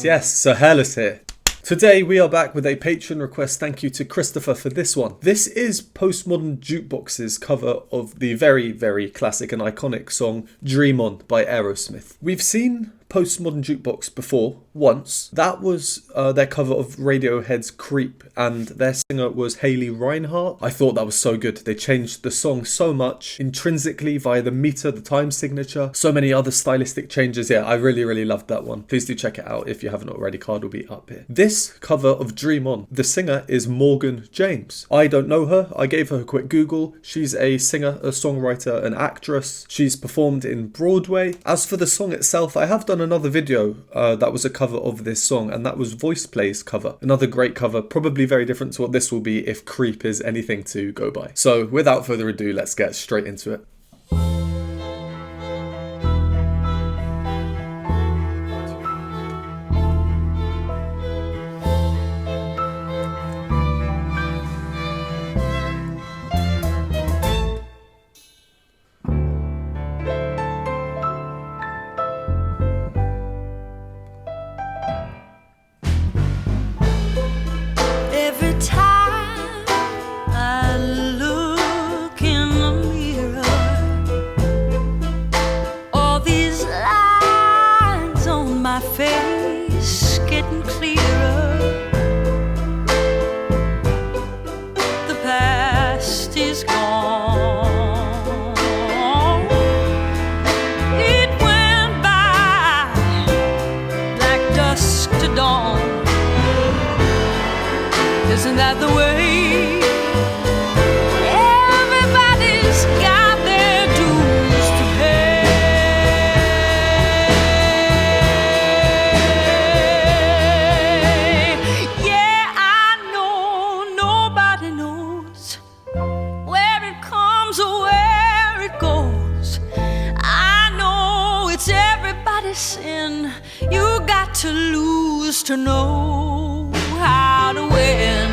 yes, so Hairless here. Today we are back with a Patreon request. Thank you to Christopher for this one. This is Postmodern Jukebox's cover of the very, very classic and iconic song Dream On by Aerosmith. We've seen Postmodern Jukebox before, once. That was their cover of Radiohead's Creep, and their singer was Haley Reinhart. I thought that was so good. They changed the song so much, intrinsically via the meter, the time signature, so many other stylistic changes. Yeah, I really, really loved that one. Please do check it out if you haven't already. Card will be up here. This cover of Dream On, the singer is Morgan James. I don't know her. I gave her a quick Google. She's a singer, a songwriter, an actress. She's performed in Broadway. As for the song itself, I have done another video that was a cover of this song, and that was Voice Play's cover. Another great cover, probably very different to what this will be if Creep is anything to go by. So without further ado, let's get straight into it. Face getting clearer. The past is gone. It went by like dusk to dawn. Isn't that the way? Everybody's got their dues to pay. Sin, you got to lose to know how to win.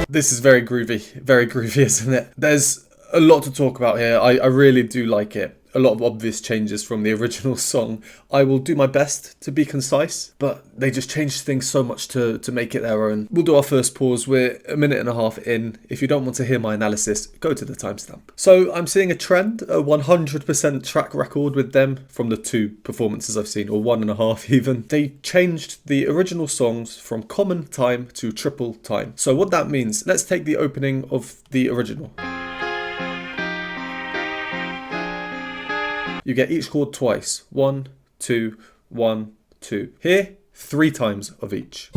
This is very groovy, isn't it? There's a lot to talk about here. I really do like it. A lot of obvious changes from the original song. I will do my best to be concise, but they just changed things so much to make it their own. We'll do our first pause. We're a minute and a half in. If you don't want to hear my analysis, go to the timestamp. So I'm seeing a trend, a 100% track record with them from the 2 performances I've seen, or 1.5 even. They changed the original songs from common time to triple time. So what that means, let's take the opening of the original. You get each chord twice. 1, 2, 1, 2. Here, 3 times of each.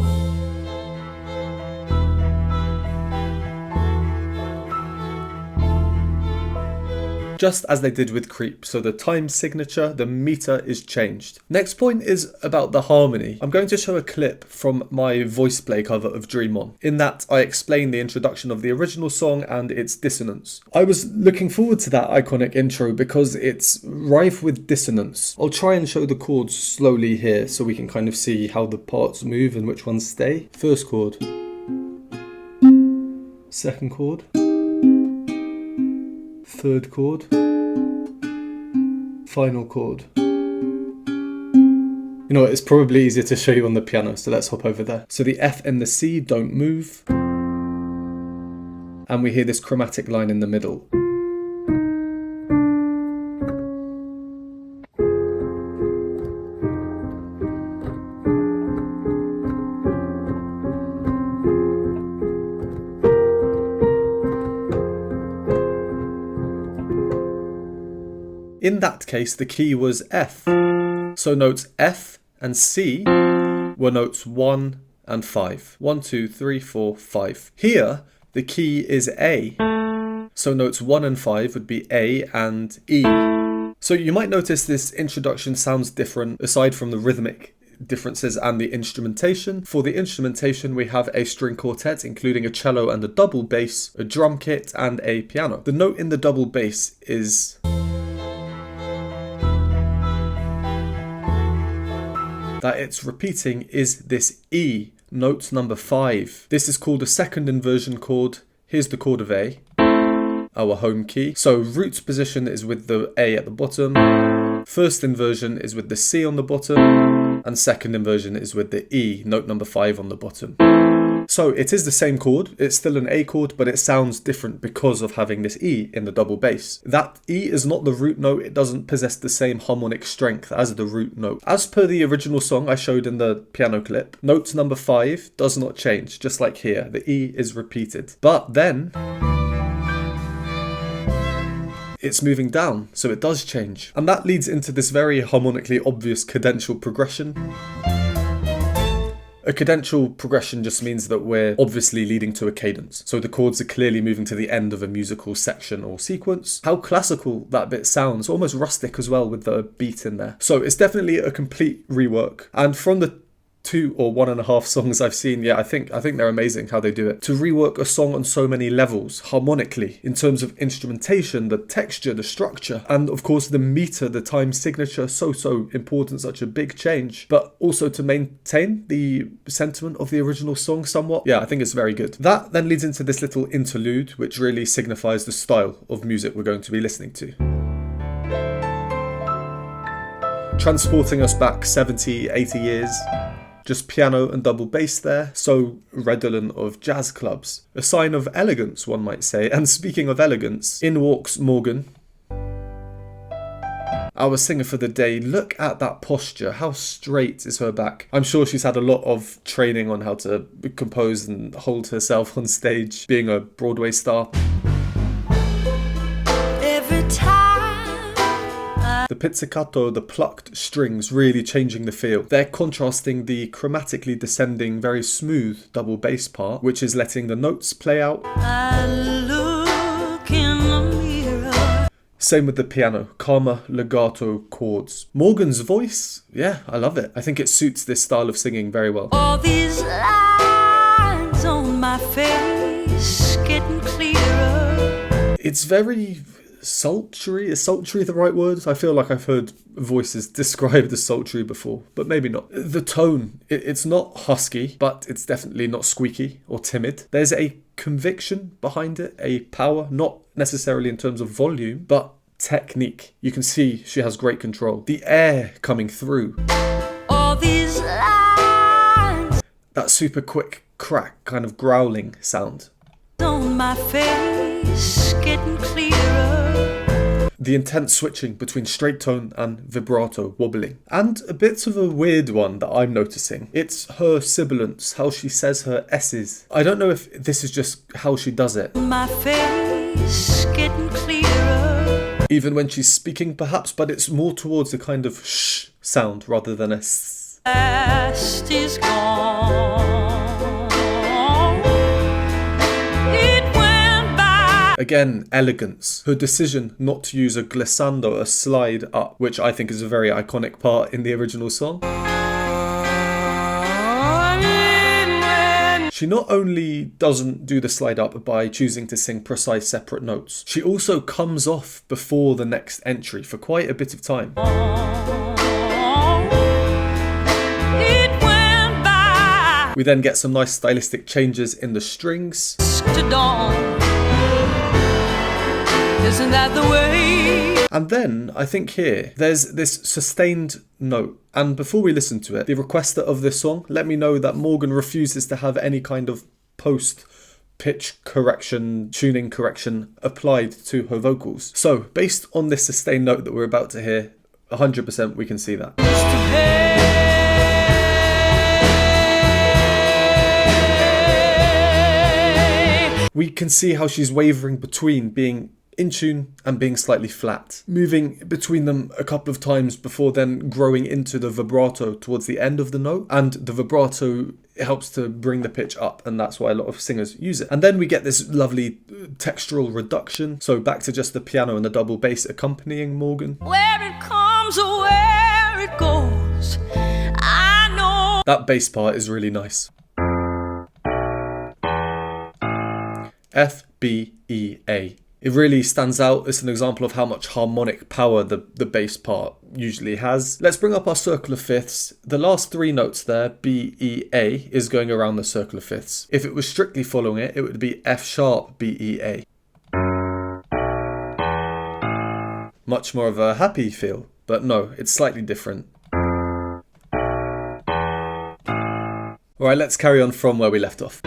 Just as they did with Creep, so the time signature, the meter is changed. Next point is about the harmony. I'm going to show a clip from my voice play cover of Dream On. In that, I explain the introduction of the original song and its dissonance. I was looking forward to that iconic intro because it's rife with dissonance. I'll try and show the chords slowly here so we can kind of see how the parts move and which ones stay. First chord. Second chord. Third chord, final chord. You know what, it's probably easier to show you on the piano, so let's hop over there. So the F and the C don't move. And we hear this chromatic line in the middle. In that case, the key was F. So notes F and C were notes 1 and 5. 1, 2, 3, 4, 5. Here, the key is A. So notes 1 and 5 would be A and E. So you might notice this introduction sounds different aside from the rhythmic differences and the instrumentation. For the instrumentation, we have a string quartet including a cello and a double bass, a drum kit and a piano. The note in the double bass is that it's repeating is this E, note number 5. This is called a second inversion chord. Here's the chord of A. our home key. So root position is with the A at the bottom, first inversion is with the C on the bottom, and second inversion is with the E, note number 5 on the bottom. So it is the same chord, it's still an A chord, but it sounds different because of having this E in the double bass. That E is not the root note, it doesn't possess the same harmonic strength as the root note. As per the original song I showed in the piano clip, note number 5 does not change, just like here, the E is repeated. But then it's moving down, so it does change. And that leads into this very harmonically obvious cadential progression. A cadential progression just means that we're obviously leading to a cadence. So the chords are clearly moving to the end of a musical section or sequence. How classical that bit sounds, almost rustic as well with the beat in there. So it's definitely a complete rework. And from the 2 or 1.5 songs I've seen, yeah, I think they're amazing how they do it. To rework a song on so many levels, harmonically, in terms of instrumentation, the texture, the structure, and of course the meter, the time signature, so important, such a big change, but also to maintain the sentiment of the original song somewhat. Yeah, I think it's very good. That then leads into this little interlude, which really signifies the style of music we're going to be listening to. Transporting us back 70, 80 years. Just piano and double bass there, so redolent of jazz clubs. A sign of elegance, one might say. And speaking of elegance, in walks Morgan, our singer for the day. Look at that posture, how straight is her back. I'm sure she's had a lot of training on how to compose and hold herself on stage, being a Broadway star. Every time The pizzicato, the plucked strings, really changing the feel. They're contrasting the chromatically descending, very smooth double bass part, which is letting the notes play out. I look in the mirror. Same with the piano, calmer legato chords. Morgan's voice, yeah, I love it. I think it suits this style of singing very well. All these lines on my face getting clearer. It's very sultry. Is sultry the right word? I feel like I've heard voices described as sultry before, but maybe not. The tone, it's not husky, but it's definitely not squeaky or timid. There's a conviction behind it, a power, not necessarily in terms of volume, but technique. You can see she has great control. The air coming through. All these lines That super quick crack, kind of growling sound. on my face getting clearer. The intense switching between straight tone and vibrato wobbling. And a bit of a weird one that I'm noticing. It's her sibilance, how she says her S's. I don't know if this is just how she does it. My face getting clearer. Even when she's speaking perhaps, but it's more towards a kind of shh sound rather than a s. Past is gone. It went by. Again, elegance. Her decision not to use a glissando, a slide up, which I think is a very iconic part in the original song. She not only doesn't do the slide up by choosing to sing precise separate notes, she also comes off before the next entry for quite a bit of time. It went by. We then get some nice stylistic changes in the strings. To dawn. Isn't that the way? And then, I think here, there's this sustained note. And before we listen to it, the requester of this song let me know that Morgan refuses to have any kind of post-pitch correction, tuning correction applied to her vocals. So, based on this sustained note that we're about to hear, 100% we can see that. We can see how she's wavering between being in tune and being slightly flat, moving between them a couple of times before then growing into the vibrato towards the end of the note. And the vibrato helps to bring the pitch up, and that's why a lot of singers use it. And then we get this lovely textural reduction. So back to just the piano and the double bass accompanying Morgan. Where it comes or where it goes, I know. That bass part is really nice. F, B, E, A. It really stands out. It's an example of how much harmonic power the bass part usually has. Let's bring up our circle of fifths. The last three notes there, B, E, A, is going around the circle of fifths. If it was strictly following it, it would be F sharp, B, E, A. much more of a happy feel, but no, it's slightly different. Alright, let's carry on from where we left off.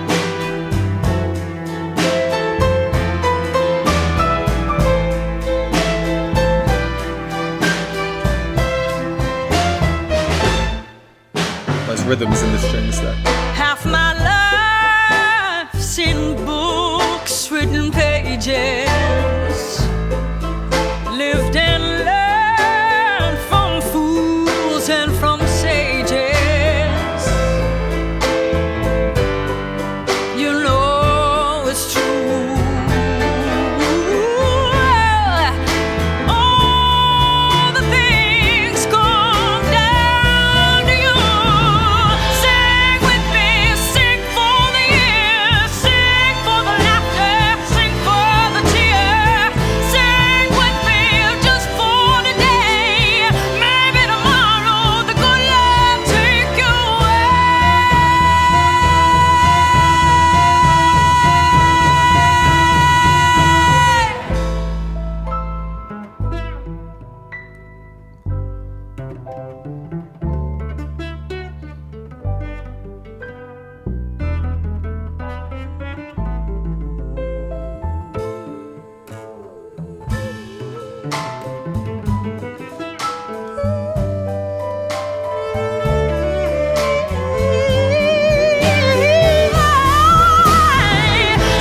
Nice rhythms in the strings there. Half my life's in books, written pages, lived and learned from fools and from sages. You know it's true. All the things come down to you. Sing with me, sing for the years, sing for the laughter, sing for the tears. Sing with me just for today. Maybe tomorrow the good Lord take you away.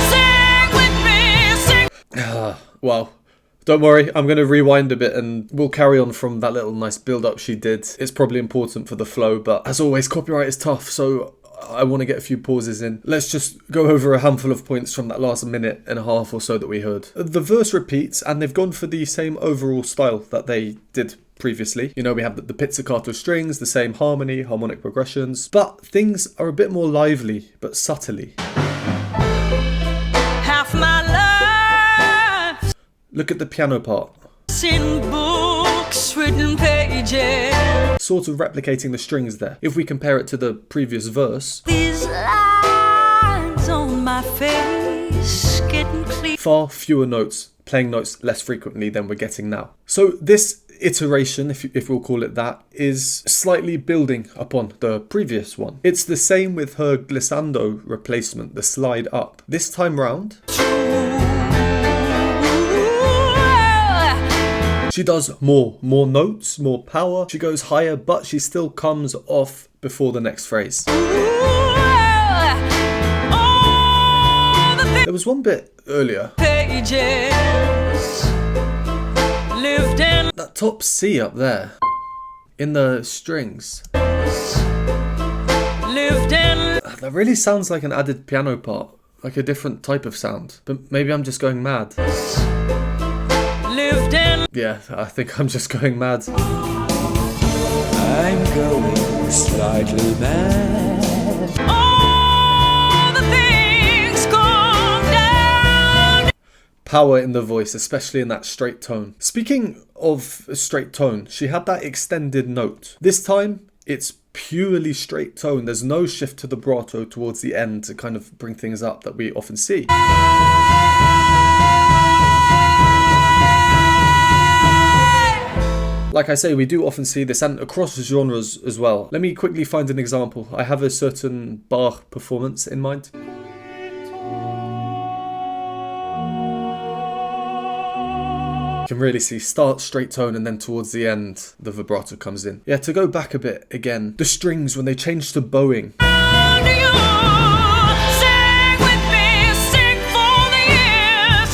Sing with me, sing. Wow. Don't worry, I'm going to rewind a bit and we'll carry on from that little nice build-up she did. It's probably important for the flow, but as always, copyright is tough, so I want to get a few pauses in. Let's just go over a handful of points from that last minute and a half or so that we heard. The verse repeats, and they've gone for the same overall style that they did previously. You know, we have the pizzicato strings, the same harmony, harmonic progressions, but things are a bit more lively, but subtly. Half my life Look at the piano part. in books, written pages. Sort of replicating the strings there. If we compare it to the previous verse, These lines on my face getting clear. far fewer notes, playing notes less frequently than we're getting now. So this iteration, if we'll call it that, is slightly building upon the previous one. It's the same with her glissando replacement, the slide up. This time round, she does more notes, more power. She goes higher, but she still comes off before the next phrase. There was one bit earlier, Pages lived and that top C up there, in the strings. lived and That really sounds like an added piano part, like a different type of sound. But maybe I'm just going mad. lived and Yeah, I think I'm just going mad. I'm going slightly mad. all the things come down. Power in the voice, especially in that straight tone. Speaking of a straight tone, she had that extended note. This time, it's purely straight tone. There's no shift to the vibrato towards the end to kind of bring things up that we often see. Like I say, we do often see this, and across genres as well. Let me quickly find an example. I have a certain Bach performance in mind. You can really see start straight tone and then towards the end the vibrato comes in. Yeah, to go back a bit again, the strings when they change to bowing.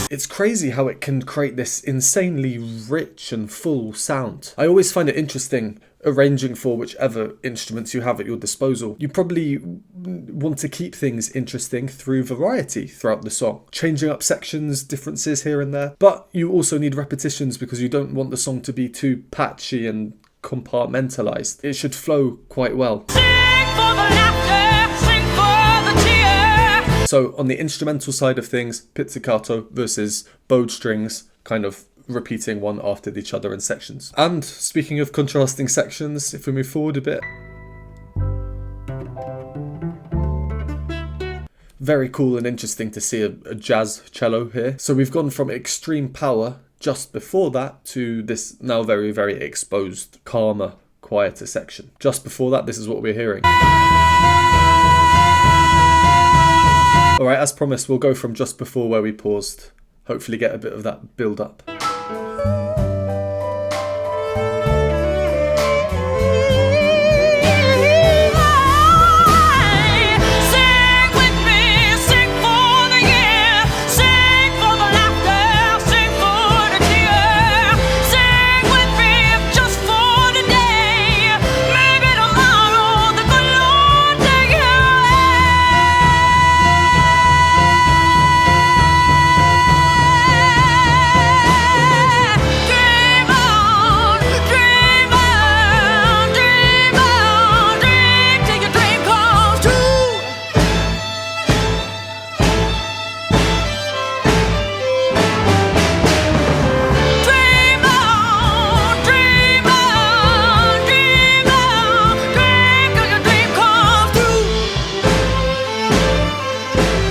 It's crazy how it can create this insanely rich and full sound. I always find it interesting arranging for whichever instruments you have at your disposal. You probably want to keep things interesting through variety throughout the song, changing up sections, differences here and there. But you also need repetitions because you don't want the song to be too patchy and compartmentalized. It should flow quite well. So on the instrumental side of things, pizzicato versus bowed strings, kind of repeating one after each other in sections. And speaking of contrasting sections, if we move forward a bit. Very cool and interesting to see a jazz cello here. So we've gone from extreme power just before that to this now very, very exposed, calmer, quieter section. Just before that, this is what we're hearing. Alright, as promised, we'll go from just before where we paused. Hopefully get a bit of that build up.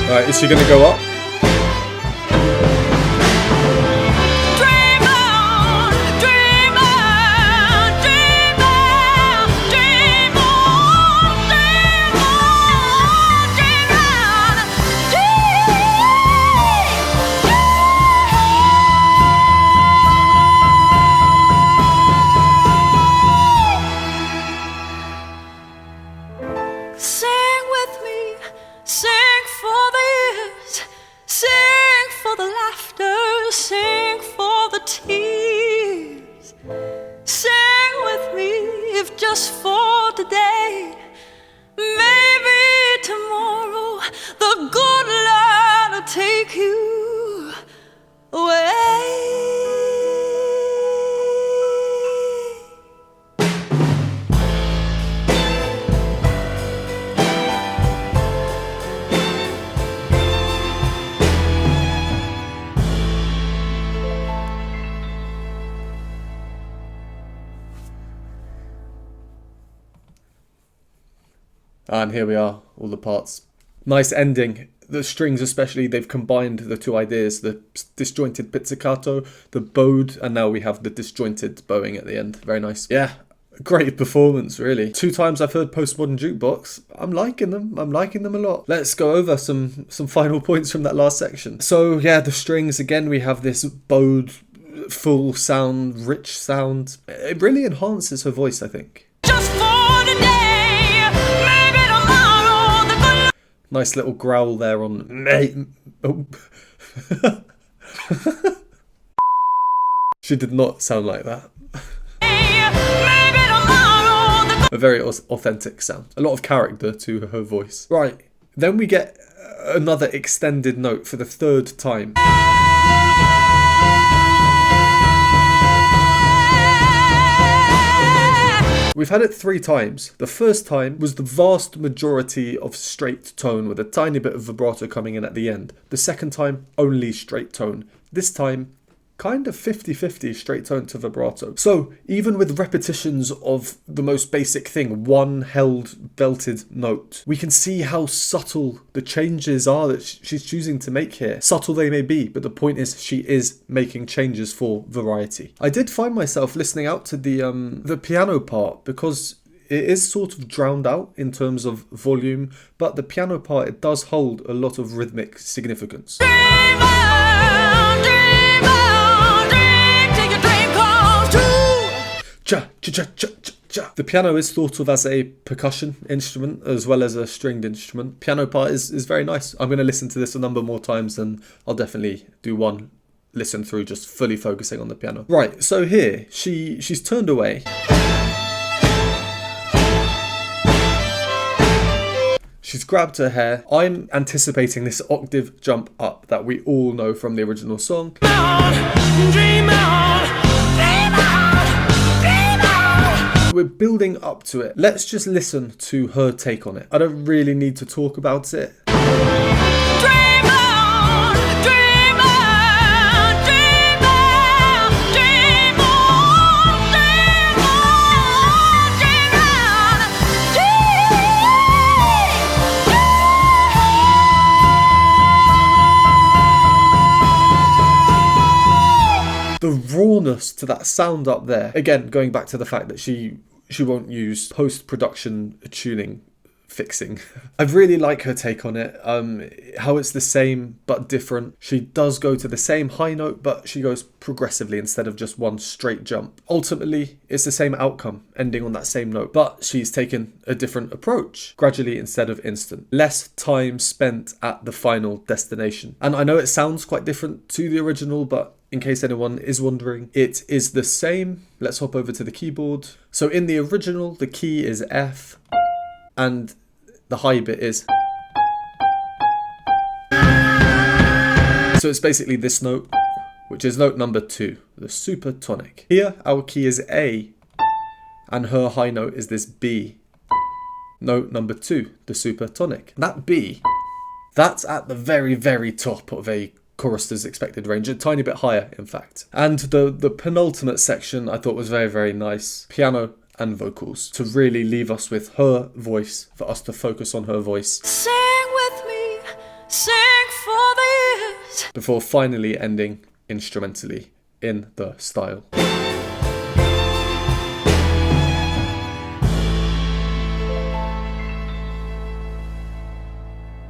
Right, is she gonna go up? Dream on, dream on, dream on, dream on, dream on, dream on, dream. Sing with me, sing for the years, sing for the laughter, sing for the tears. Sing with me, if just for today. Maybe tomorrow the good Lord will take you away. And here we are, all the parts. Nice ending. The strings especially, they've combined the two ideas, the disjointed pizzicato, the bowed, and now we have the disjointed bowing at the end. Very nice. Yeah, great performance, really. 2 times I've heard Postmodern Jukebox. I'm liking them a lot. Let's go over some final points from that last section. So yeah, the strings, again, we have this bowed, full sound, rich sound. It really enhances her voice, I think. Just for today, maybe tomorrow the good Nice little growl there on mate. Oh. She did not sound like that. maybe tomorrow the A very authentic sound. A lot of character to her voice. Right, then we get another extended note for the 3rd time. We've had it 3 times. The first time was the vast majority of straight tone with a tiny bit of vibrato coming in at the end. The second time, only straight tone. This time, kind of 50-50 straight tone to vibrato. So even with repetitions of the most basic thing, one held belted note, we can see how subtle the changes are that she's choosing to make here. Subtle they may be, but the point is she is making changes for variety. I did find myself listening out to the piano part because it is sort of drowned out in terms of volume, but the piano part, it does hold a lot of rhythmic significance. dream on, dream on, dream till your dream comes true. Cha, cha, cha, cha, cha, cha. The piano is thought of as a percussion instrument as well as a stringed instrument. Piano part is very nice. I'm going to listen to this a number more times, and I'll definitely do one listen through just fully focusing on the piano. Right, so here she's turned away. She's grabbed her hair. I'm anticipating this octave jump up that we all know from the original song. Dream on, dream on, dream on. We're building up to it. Let's just listen to her take on it. I don't really need to talk about it. Dream on, dream on, dream on, dream on, dream on, dream on, The rawness to that sound up there. Again, going back to the fact that she won't use post-production tuning fixing. I really like her take on it, how it's the same but different. She does go to the same high note, but she goes progressively instead of just one straight jump. Ultimately, it's the same outcome, ending on that same note, but she's taken a different approach, gradually instead of instant. Less time spent at the final destination. And I know it sounds quite different to the original, but in case anyone is wondering, it is the same. Let's hop over to the keyboard. So in the original, the key is F, and the high bit is. So it's basically this note, which is note number 2, the super tonic. Here, our key is A, and her high note is this B. Note number 2, the super tonic. That B, that's at the very, very top of a chorister's expected range, a tiny bit higher, in fact. And the penultimate section I thought was very, very nice. Piano and vocals to really leave us with her voice, for us to focus on her voice. Sing with me, sing for the years. Before finally ending instrumentally in the style.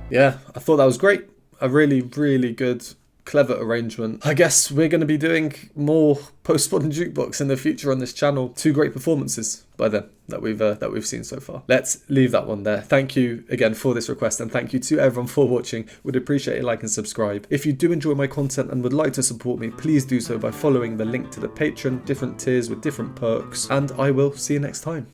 Yeah, I thought that was great. A really, really good, clever arrangement. I guess we're going to be doing more Postmodern Jukebox in the future on this channel. 2 great performances by then that we've seen so far. Let's leave that one there. Thank you again for this request, and thank you to everyone for watching. Would appreciate a like and subscribe. If you do enjoy my content and would like to support me, please do so by following the link to the Patreon, different tiers with different perks, and I will see you next time.